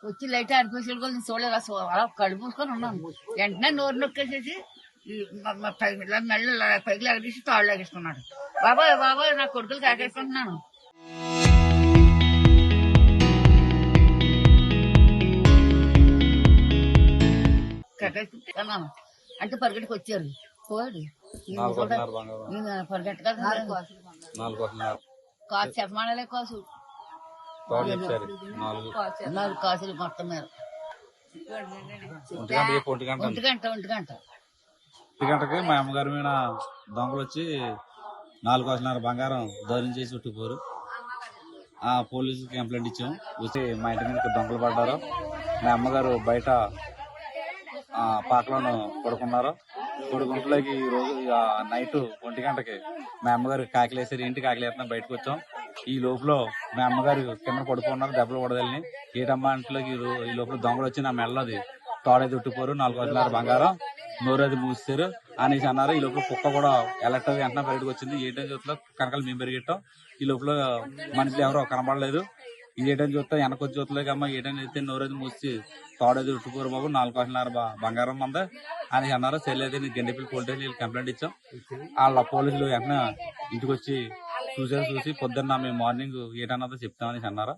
వచ్చి light artificial కూడా నేను చూడలేదు అసలు అలా కళ్ళు మూసుకొని ఉన్నాను. వెంటనే నోరు నొక్కేసేసి ఇలా మెల్ల పైకి లాగేసి తాళ్ళు లాగేసుకున్నాడు. బాబాయ్ బాబాయ్ నా కొడుకులు కాకేసుకుంటున్నాను. కాకేసుకుంటున్నాను అంటే పరిగెట్టుకు వచ్చారు. పోయాడు నేను పరిగెట్టగా కాసు చెప్పమాడలే కాసు 4 కాసులు మొత్తం మీద 1 గంటకి మా అమ్మగారి మీద దొంగలు వచ్చి 4 కాసులన్నర బంగారం దౌర్యం చేసి చుట్టుకోరు. పోలీసుకి కంప్లైంట్ ఇచ్చాం. వచ్చి మా ఇంటి మీద దొంగలు పడ్డారు. మా అమ్మగారు బయట పాకలోను పడుకున్నారు. పడుకుంటలోకి ఈ రోజు నైట్ 1 గంటకి మా అమ్మగారు కాకిలేసారు. ఇంటి కాకిలేస్తున్నా బయటకు వచ్చాం. ఈ లోపల మా అమ్మగారు కింద పడుకున్నారు. దెబ్బలు పడదని ఏటమ్మా ఇంట్లోకి ఈ లోపల దొంగలు వచ్చి నా మెల్లది తోడైతే ఉట్టిపోరు. 4 కాసులన్నర బంగారం నోరేది మూసారు అనేసి అన్నారు. ఈ లోపల కుక్క కూడా ఎలక్ట్ వెంటనే బయటకు వచ్చింది. ఏటని చూస్తా కనకాలు మేము పెరిగెట్టాం. ఈ లోపల మనుషులు ఎవరో కనబడలేదు. ఇది ఏటని చూస్తా వెనకొచ్చి చూస్తలేక అమ్మ ఏటని అయితే నోరేది మూసి తోడేది ఉట్టుకోరు బాబు 4 కాసులన్నర బంగారం మంది అని అన్నారు. సెల్లైతే గండిపల్లి పోలీస్ స్టేషన్ కంప్లైంట్ ఇచ్చాం. వాళ్ళ పోలీసులు వెంటనే ఇంటికి వచ్చి చూసి పొద్దున్న మేము మార్నింగ్ ఏటన్నదో చెప్తామని అన్నారు.